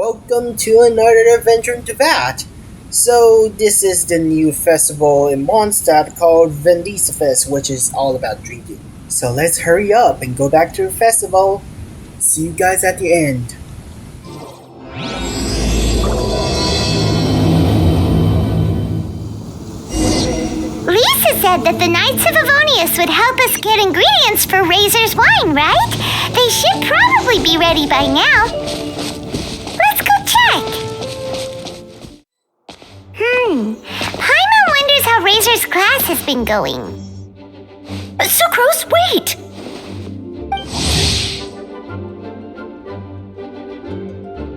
welcome to another adventure into that. So, this is the new festival in Mondstadt called Wenlisefest, which is all about drinking. So, let's hurry up and go back to the festival. See you guys at the end. Lisa said that the Knights of Avonius would help us get ingredients for Razor's wine, right? They should probably be ready by now. Let's go check. Paimon wonders how Razor's class has been going. Sucrose, wait!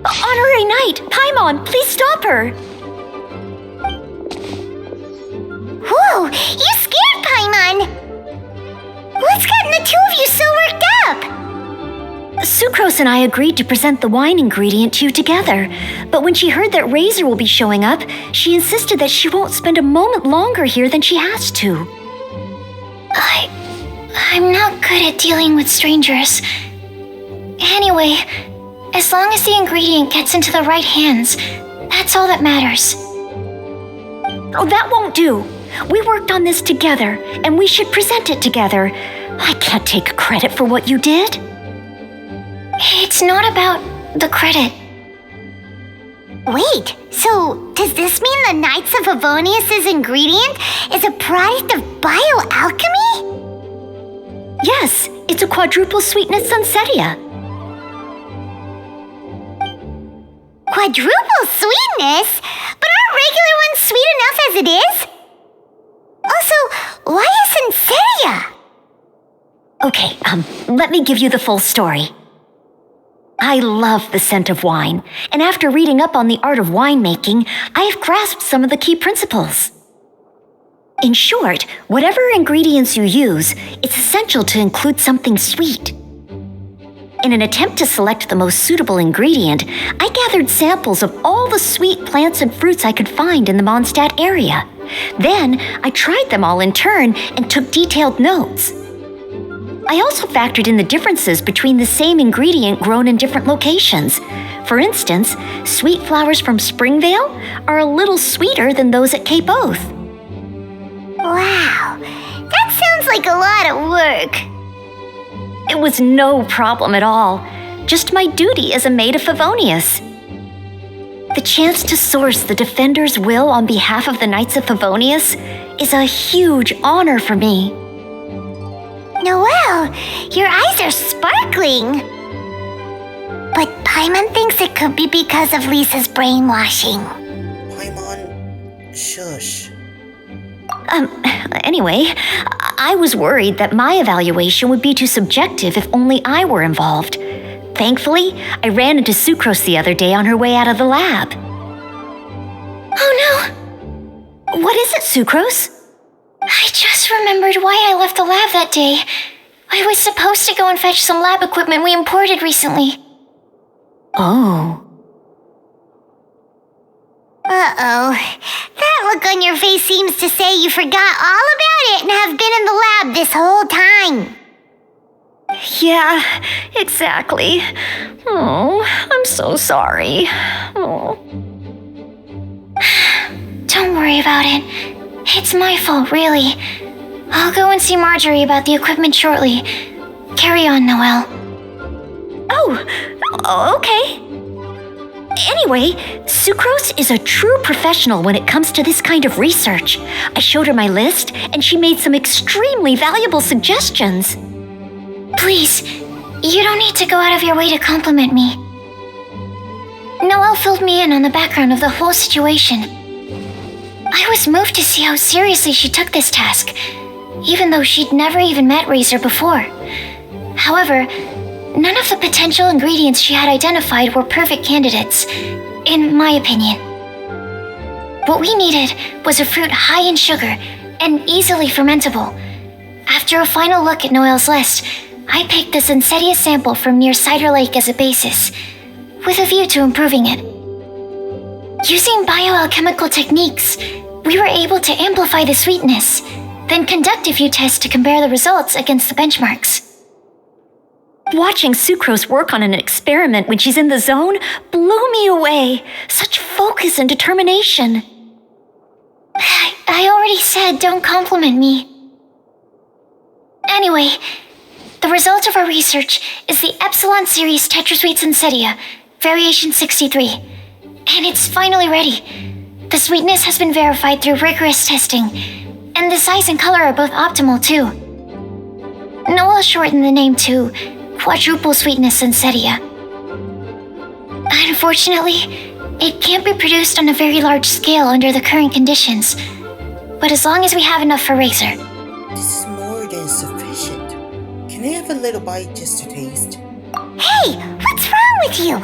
Honorary Knight, Paimon, please stop her! Whoa, you scared Paimon! What's gotten the two of you so worked up? Sucrose and I agreed to present the wine ingredient to you together, but when she heard that Razor will be showing up, she insisted that she won't spend a moment longer here than she has to. I'm not good at dealing with strangers. Anyway, as long as the ingredient gets into the right hands, that's all that matters. Oh, that won't do. We worked on this together, and we should present it together. I can't take credit for what you did. It's not about the credit. Wait, so does this mean the Knights of Avonius' ingredient is a product of bioalchemy? Yes, it's a quadruple sweetness sunsetia. Quadruple sweetness? But aren't regular ones sweet enough as it is? Also, why a sunsetia? Okay, let me give you the full story. I love the scent of wine, and after reading up on the art of winemaking, I have grasped some of the key principles. In short, whatever ingredients you use, it's essential to include something sweet. In an attempt to select the most suitable ingredient, I gathered samples of all the sweet plants and fruits I could find in the Mondstadt area. Then, I tried them all in turn and took detailed notes. I also factored in the differences between the same ingredient grown in different locations. For instance, sweet flowers from Springvale are a little sweeter than those at Cape Oath. Wow, that sounds like a lot of work. It was no problem at all, just my duty as a maid of Favonius. The chance to source the Defender's will on behalf of the Knights of Favonius is a huge honor for me. Noelle, your eyes are sparkling. But Paimon thinks it could be because of Lisa's brainwashing. Paimon, shush. Anyway, I was worried that my evaluation would be too subjective if only I were involved. Thankfully, I ran into Sucrose the other day on her way out of the lab. Oh no! What is it, Sucrose? I just remembered why I left the lab that day. I was supposed to go and fetch some lab equipment we imported recently. Oh. Uh-oh. That look on your face seems to say you forgot all about it and have been in the lab this whole time. Yeah, exactly. Oh, I'm so sorry. Oh. Don't worry about it. It's my fault, really. I'll go and see Marjorie about the equipment shortly. Carry on, Noelle. Oh, okay. Anyway, Sucrose is a true professional when it comes to this kind of research. I showed her my list, and she made some extremely valuable suggestions. Please, you don't need to go out of your way to compliment me. Noelle filled me in on the background of the whole situation. I was moved to see how seriously she took this task, even though she'd never even met Razor before. However, none of the potential ingredients she had identified were perfect candidates, in my opinion. What we needed was a fruit high in sugar and easily fermentable. After a final look at Noelle's list, I picked the Sunsetia sample from near Cider Lake as a basis, with a view to improving it. Using bioalchemical techniques, we were able to amplify the sweetness, then conduct a few tests to compare the results against the benchmarks. Watching Sucrose work on an experiment when she's in the zone blew me away. Such focus and determination. I already said don't compliment me. Anyway, the result of our research is the Epsilon Series Tetrasweet Sensetia, Variation 63. And it's finally ready. The sweetness has been verified through rigorous testing, and the size and color are both optimal too. Noel shortened the name to Quadruple Sweetness Sensetia. Unfortunately, it can't be produced on a very large scale under the current conditions, but as long as we have enough for Razor. This is more than sufficient. Can I have a little bite just to taste? Hey, what's wrong with you?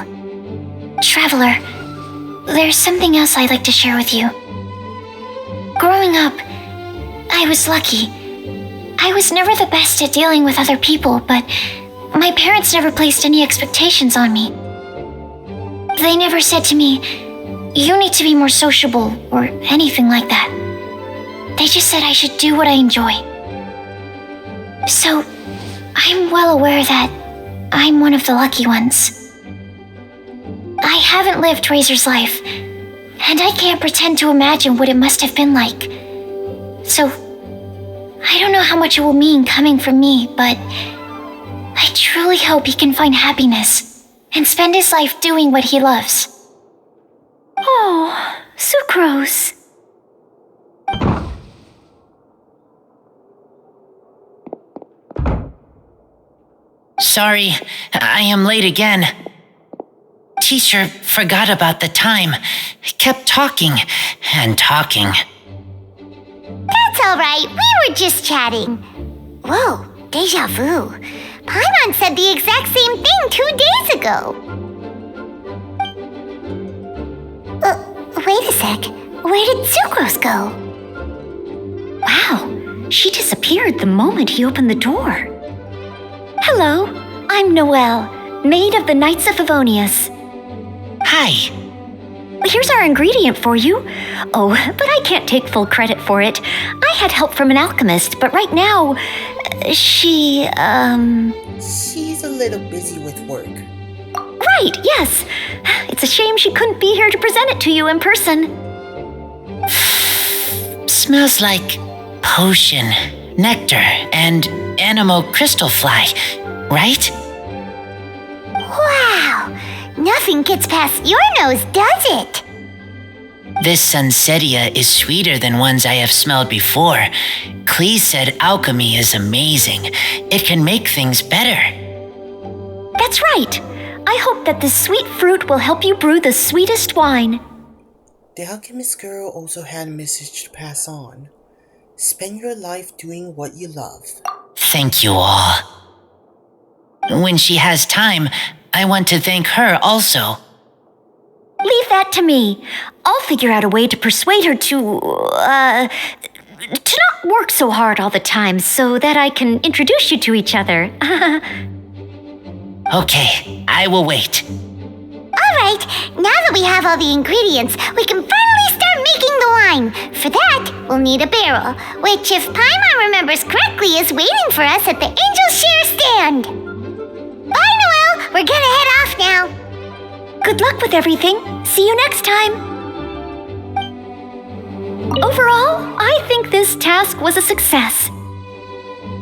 Traveler, there's something else I'd like to share with you. Growing up, I was lucky. I was never the best at dealing with other people, but my parents never placed any expectations on me. They never said to me, "You need to be more sociable," or anything like that. They just said I should do what I enjoy. So, I'm well aware that I'm one of the lucky ones. I haven't lived Razor's life, and I can't pretend to imagine what it must have been like. So, I don't know how much it will mean coming from me, but I truly hope he can find happiness and spend his life doing what he loves. Oh, Sucrose. Sorry, I am late again. Teacher forgot about the time. Kept talking and talking. That's all right. We were just chatting. Whoa, deja vu. Paimon said the exact same thing 2 days ago. Wait a sec. Where did Sucrose go? Wow, she disappeared the moment he opened the door. Hello, I'm Noelle, maid of the Knights of Favonius. Hi. Here's our ingredient for you. Oh, but I can't take full credit for it. I had help from an alchemist, but right now, she's a little busy with work. Right, yes. It's a shame she couldn't be here to present it to you in person. Smells like potion, nectar, and animal crystal fly, right? Wow! Nothing gets past your nose, does it? This Sensetia is sweeter than ones I have smelled before. Clee said alchemy is amazing. It can make things better. That's right. I hope that this sweet fruit will help you brew the sweetest wine. The alchemist girl also had a message to pass on. Spend your life doing what you love. Thank you all. When she has time, I want to thank her also. Leave that to me. I'll figure out a way to persuade her to not work so hard all the time so that I can introduce you to each other. Okay, I will wait. All right, now that we have all the ingredients, we can finally start making the wine. For that, we'll need a barrel, which, if Paimon remembers correctly, is waiting for us at the Angel's Share stand. Bye, Noelle. We're gonna head off now. Good luck with everything. See you next time. Overall, I think this task was a success.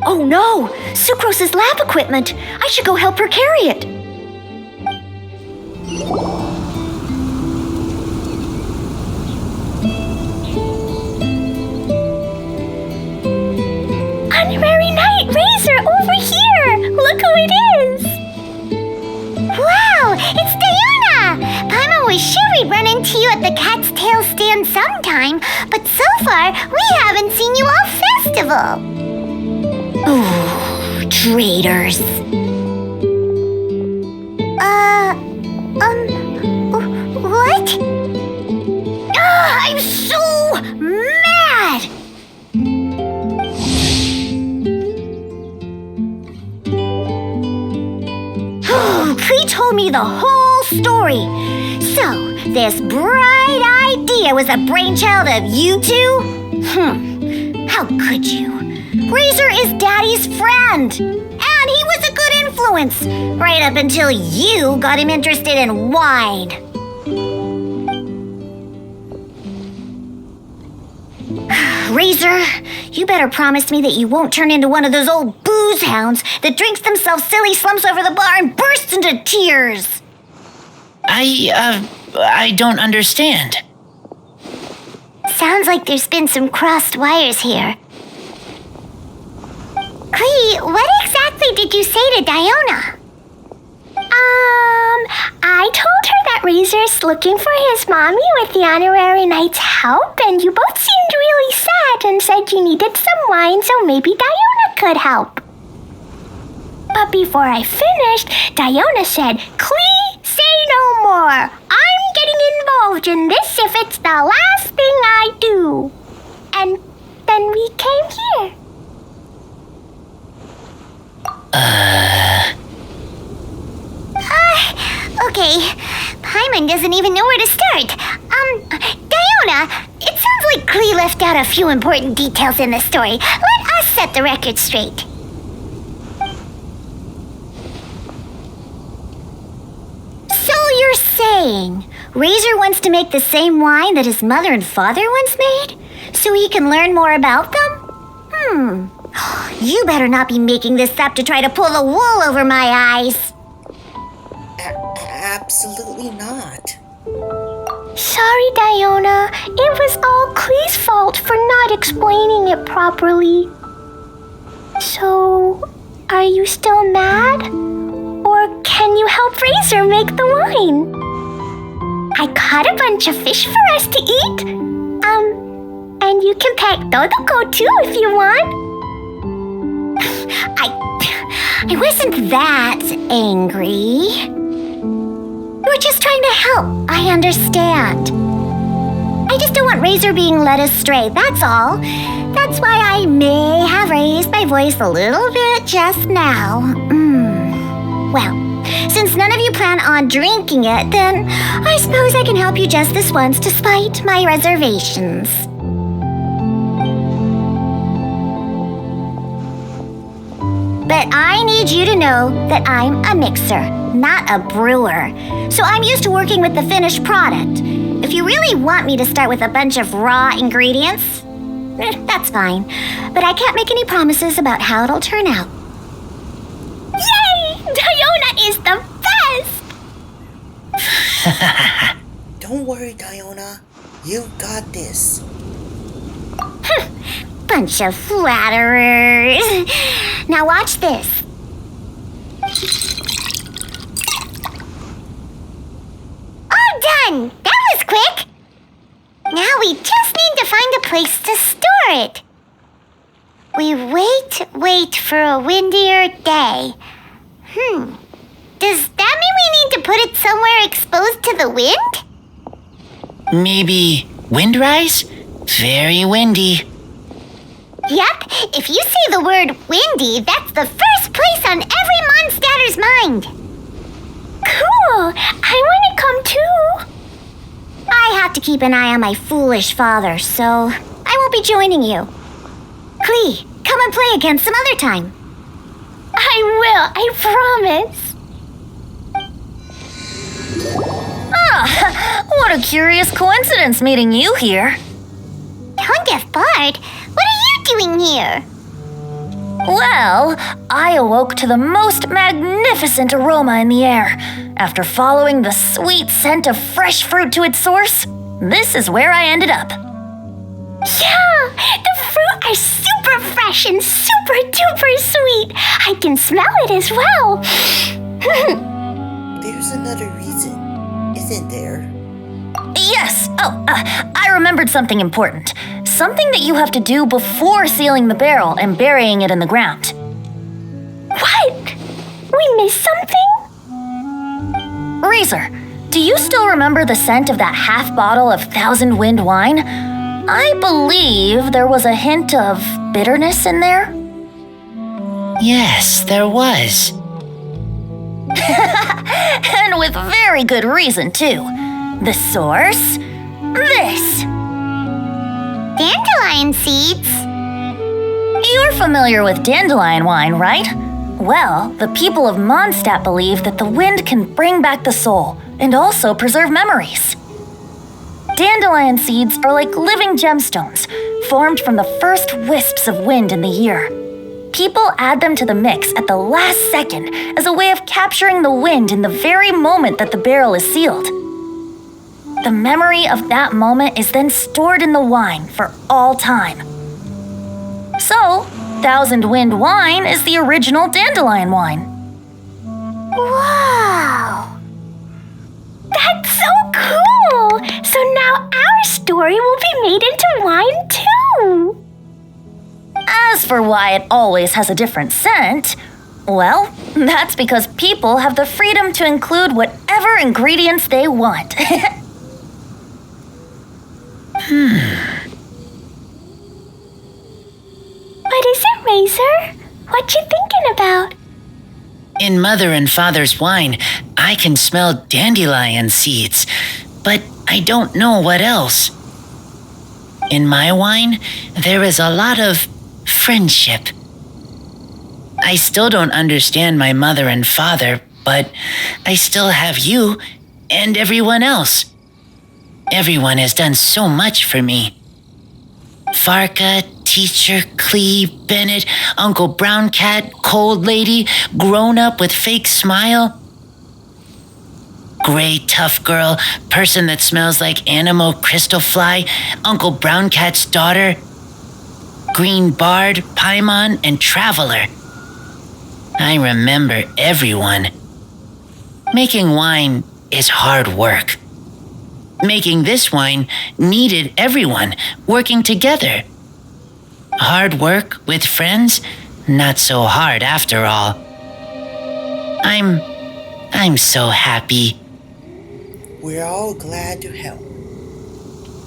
Oh no! Sucrose's lab equipment! I should go help her carry it. Honorary Knight Razor, over here! Look who it is! Wow, it's Diona! Paimon was sure we'd run into you at the Cat's Tail stand sometime, but so far, we haven't seen you all festival. Ooh, traitors. What? I'm so mad! Clee told me the whole story. So, this bright idea was a brainchild of you two? How could you? Razor is Daddy's friend, and he was a good influence, right up until you got him interested in wine. Razor, you better promise me that you won't turn into one of those old booze hounds that drinks themselves silly, slumps over the bar, and bursts into tears. I don't understand. Sounds like there's been some crossed wires here. Clee, what exactly did you say to Diona? I told her that Razor's looking for his mommy with the honorary knight's help, and you both seemed really sad and said you needed some wine, so maybe Diona could help. But before I finished, Diona said, Clee, say no more. I'm getting involved in this if it's the last thing I do. And then we came here. Okay. Paimon doesn't even know where to start. Diona, it sounds like Clee left out a few important details in the story. Let us set the record straight. So you're saying Razor wants to make the same wine that his mother and father once made? So he can learn more about them? You better not be making this up to try to pull the wool over my eyes. Absolutely not. Sorry, Diona. It was all Clee's fault for not explaining it properly. So, are you still mad? Or can you help Razor make the wine? I caught a bunch of fish for us to eat. And you can pack Todoko too if you want. I wasn't that angry. We were just trying to help. I understand. I just don't want Razor being led astray, that's all. That's why I may have raised my voice a little bit just now. Well, since none of you plan on drinking it, then I suppose I can help you just this once despite my reservations. But I need you to know that I'm a mixer, not a brewer. So I'm used to working with the finished product. If you really want me to start with a bunch of raw ingredients, that's fine. But I can't make any promises about how it'll turn out. Yay! Diona is the best! Don't worry, Diona. You got this. Bunch of flatterers. Now watch this. All done! That was quick! Now we just need to find a place to store it. We wait for a windier day. Does that mean we need to put it somewhere exposed to the wind? Maybe windrise? Very windy. Yep, if you say the word windy, that's the first place on every monster's mind. Cool, I want to come too. I have to keep an eye on my foolish father, so I won't be joining you. Clee, come and play again some other time. I will, I promise. What a curious coincidence meeting you here. Don't get bored. What are you doing here? Well, I awoke to the most magnificent aroma in the air. After following the sweet scent of fresh fruit to its source, this is where I ended up. Yeah, the fruit are super fresh and super duper sweet. I can smell it as well. There's another reason, isn't there? Yes. I remembered something important. Something that you have to do before sealing the barrel and burying it in the ground. What? We missed something? Razor, do you still remember the scent of that half bottle of Thousand Wind wine? I believe there was a hint of bitterness in there. Yes, there was. And with very good reason, too. The source? This. Dandelion seeds. You're familiar with dandelion wine, right? Well, the people of Mondstadt believe that the wind can bring back the soul and also preserve memories. Dandelion seeds are like living gemstones, formed from the first wisps of wind in the year. People add them to the mix at the last second as a way of capturing the wind in the very moment that the barrel is sealed. The memory of that moment is then stored in the wine for all time. So, Thousand Wind wine is the original dandelion wine. Wow! That's so cool! So now our story will be made into wine too! As for why it always has a different scent, well, that's because people have the freedom to include whatever ingredients they want. What is it, Razor? What you thinking about? In Mother and Father's wine, I can smell dandelion seeds, but I don't know what else. In my wine, there is a lot of friendship. I still don't understand my mother and father, but I still have you and everyone else. Everyone has done so much for me. Farka, Teacher, Clee, Bennett, Uncle Brown Cat, Cold Lady, Grown Up with Fake Smile. Gray Tough Girl, Person that Smells like Animo Crystal Fly, Uncle Brown Cat's Daughter, Green Bard, Paimon, and Traveler. I remember everyone. Making wine is hard work. Making this wine needed everyone working together. Hard work with friends? Not so hard after all. I'm so happy. We're all glad to help.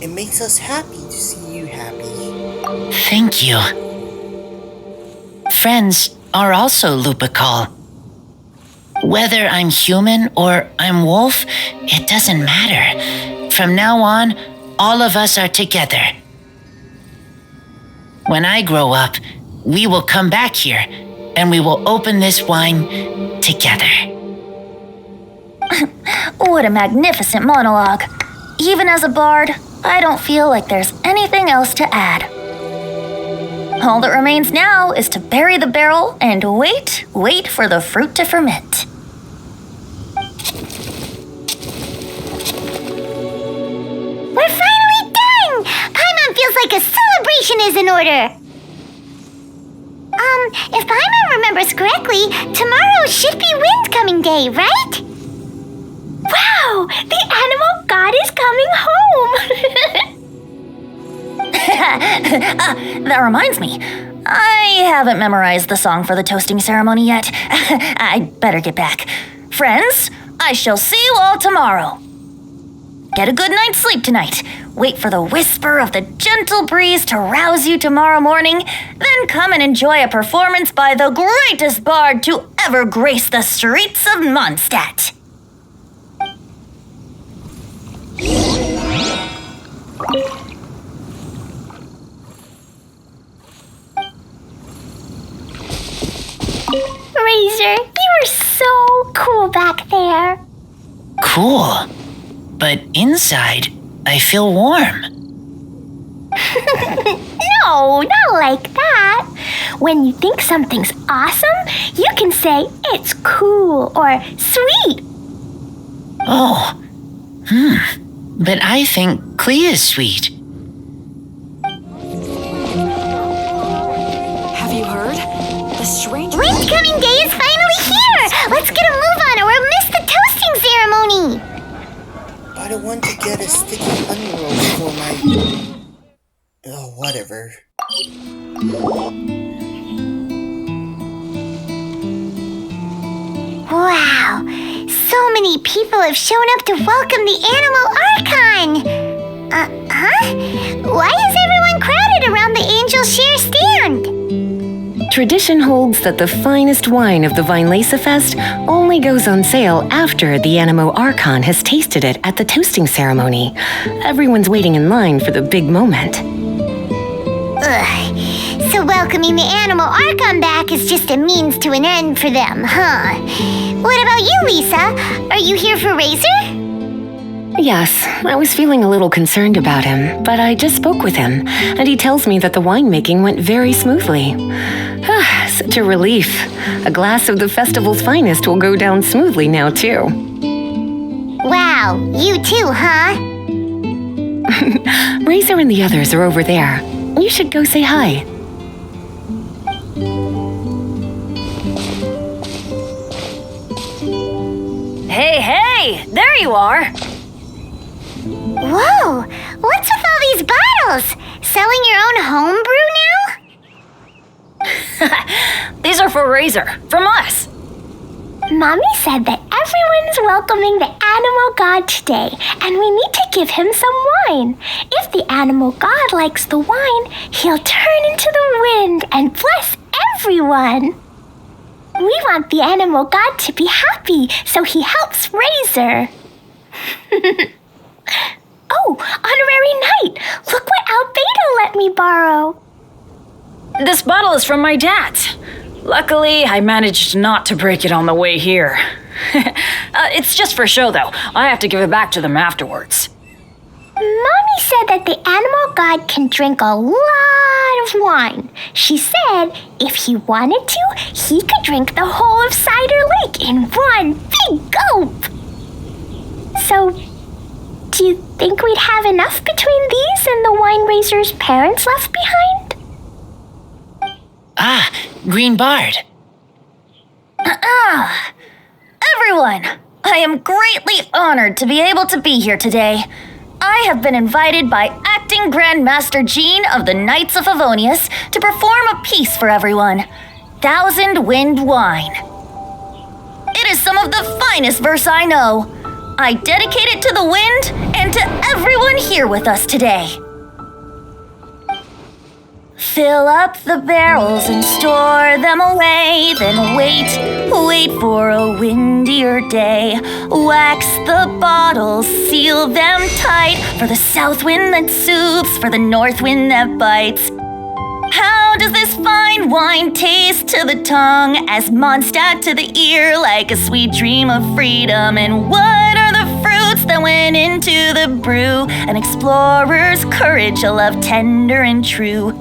It makes us happy to see you happy. Thank you. Friends are also Lupical. Whether I'm human or I'm wolf, it doesn't matter. From now on, all of us are together. When I grow up, we will come back here and we will open this wine together. What a magnificent monologue. Even as a bard, I don't feel like there's anything else to add. All that remains now is to bury the barrel and wait for the fruit to ferment. We're finally done! Paimon feels like a celebration is in order! If Paimon remembers correctly, tomorrow should be Windcoming Day, right? Wow! The animal god is coming home! That reminds me, I haven't memorized the song for the toasting ceremony yet. I'd better get back. Friends, I shall see you all tomorrow. Get a good night's sleep tonight. Wait for the whisper of the gentle breeze to rouse you tomorrow morning. Then come and enjoy a performance by the greatest bard to ever grace the streets of Mondstadt. Razor, you are so cool back there. Cool. But inside, I feel warm. No, not like that. When you think something's awesome, you can say it's cool or sweet. Oh. But I think Clee is sweet. Have you heard? The strange... Windcoming Day is finally here! Let's get a move on or we'll miss the toasting ceremony! I don't want to get a sticky onion roll for my... Oh, whatever. Wow! So many people have shown up to welcome the Animal Archon! Why is everyone crowded around the Angel Share stand? Tradition holds that the finest wine of the Wenlisefest only goes on sale after the Animo Archon has tasted it at the toasting ceremony. Everyone's waiting in line for the big moment. Ugh. So So welcoming the Animal Archon back is just a means to an end for them, huh? What about you, Lisa? Are you here for Razor? Yes, I was feeling a little concerned about him, but I just spoke with him, and he tells me that the winemaking went very smoothly. Such a relief. A glass of the festival's finest will go down smoothly now, too. Wow, you too, huh? Razor and the others are over there. You should go say hi. Hey, there you are. Whoa, what's with all these bottles? Selling your own homebrew now? These are for Razor, from us. Mommy said that everyone's welcoming the animal god today, and we need to give him some wine. If the animal god likes the wine, he'll turn into the wind and bless everyone. We want the animal god to be happy, so he helps Razor. Oh, honorary knight! Look what Albedo let me borrow. This bottle is from my dad's. Luckily, I managed not to break it on the way here. It's just for show, though. I have to give it back to them afterwards. Mommy said that the animal god can drink a lot of wine. She said if he wanted to, he could drink the whole of Cider Lake in one big gulp. So, do you think we'd have enough between these and the wine raiser's parents left behind? Ah, Green Bard. Everyone, I am greatly honored to be able to be here today. I have been invited by Acting Grandmaster Jean of the Knights of Favonius to perform a piece for everyone, Thousand Wind Wine. It is some of the finest verse I know. I dedicate it to the wind and to everyone here with us today. Fill up the barrels and store them away, then wait for a windier day. Wax the bottles, seal them tight, for the south wind that soothes, for the north wind that bites. How does this fine wine taste to the tongue, as Mondstadt to the ear, like a sweet dream of freedom? And what are the fruits that went into the brew? An explorer's courage, a love tender and true.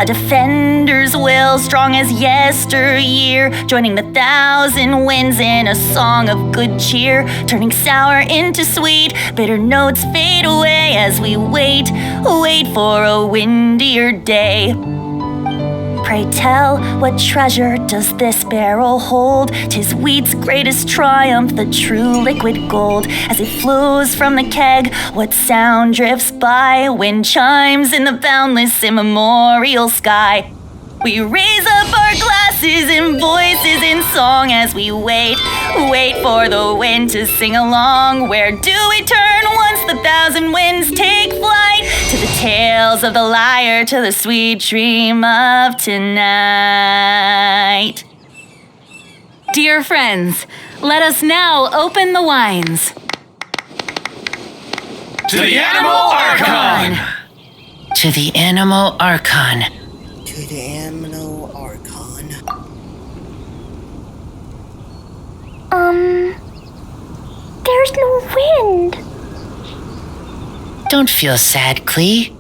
A defender's will, strong as yesteryear, joining the thousand winds in a song of good cheer, turning sour into sweet, bitter notes fade away as we wait for a windier day. Pray tell, what treasure does this barrel hold? 'Tis wheat's greatest triumph, the true liquid gold. As it flows from the keg, what sound drifts by? Wind chimes in the boundless immemorial sky. We raise up our glasses and voices in song as we wait for the wind to sing along. Where do we turn once the thousand winds take flight? To the tales of the lyre, to the sweet dream of tonight. Dear friends, let us now open the wines. To the Animal Archon! To the Animal Archon. To the Animal Archon. There's no wind. Don't feel sad, Klee.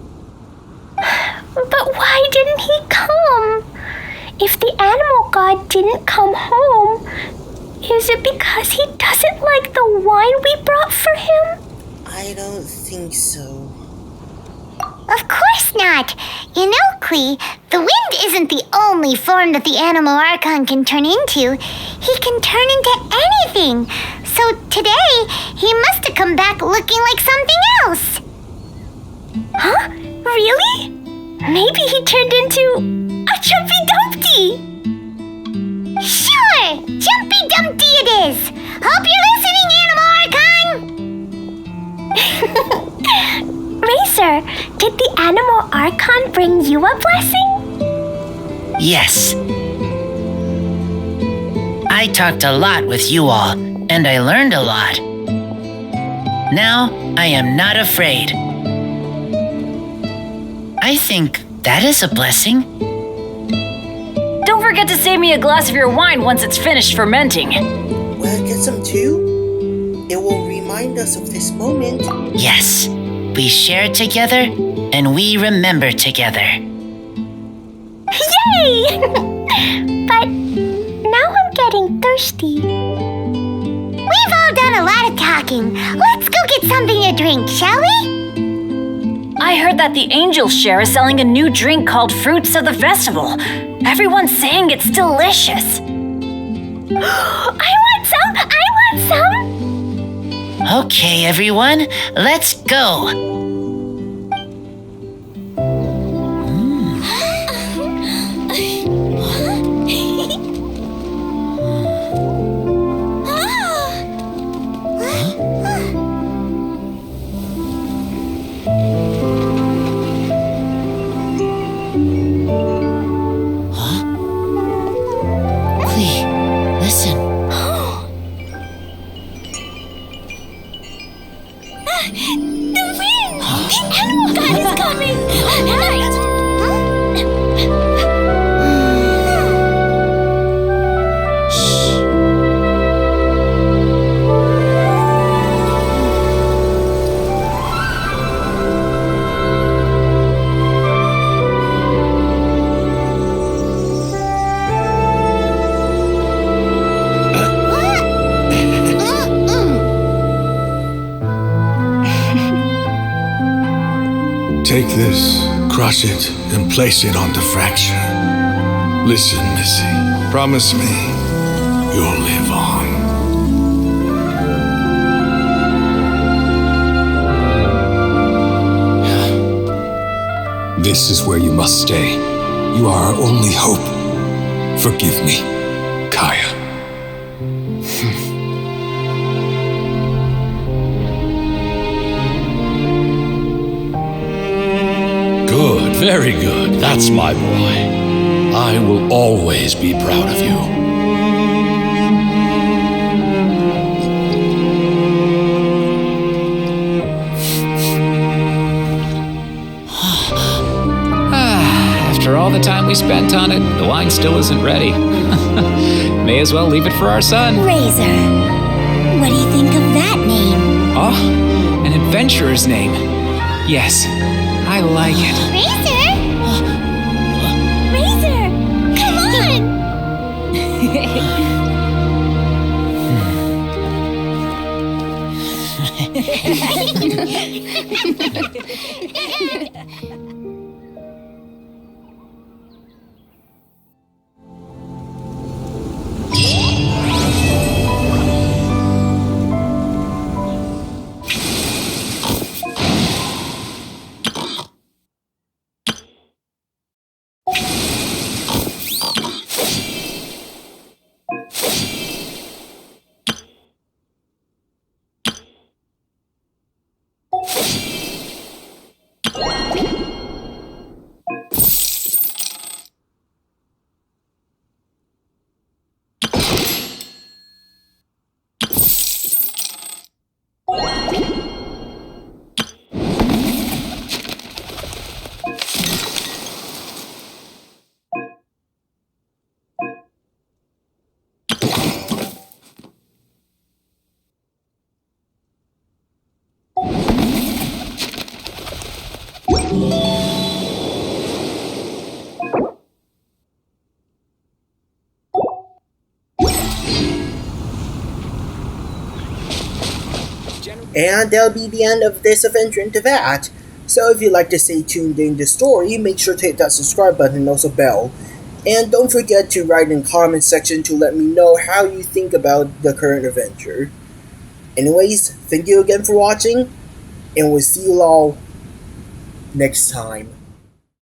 But why didn't he come? If the animal god didn't come home, is it because he doesn't like the wine we brought for him? I don't think so. Of course not. You know, Klee, the wind isn't the only form that the Animal Archon can turn into. He can turn into anything. So today, he must have come back looking like something else. Huh? Really? Maybe he turned into a Jumpy Dumpty. Sure, Jumpy Dumpty it is. Hope you're listening, Animal Archon. Racer, did the Animal Archon bring you a blessing? Yes. I talked a lot with you all, and I learned a lot. Now, I am not afraid. I think that is a blessing. don't forget to save me a glass of your wine once it's finished fermenting. Will I get some too? It will remind us of this moment. Yes, we share together and we remember together. Yay! But now I'm getting thirsty. We've all done a lot of talking. Let's go get something to drink, shall we? I heard that the Angel Share is selling a new drink called Fruits of the Festival. Everyone's saying it's delicious. I want some! I want some! Okay, everyone, let's go. Take this, crush it, and place it on the fracture. Listen, Missy, promise me you'll live on. This is where you must stay. You are our only hope. Forgive me, Kaya. Good, very good. That's my boy. I will always be proud of you. After all the time we spent on it, the wine still isn't ready. May as well leave it for our son. Razor. What do you think of that name? Oh, an adventurer's name. Yes, I like it. Razor? Razor! Come on! And that'll be the end of this adventure into that. So if you'd like to stay tuned in the story, make sure to hit that subscribe button and also bell. And don't forget to write in the comment section to let me know how you think about the current adventure. Anyways, thank you again for watching, and we'll see you all next time.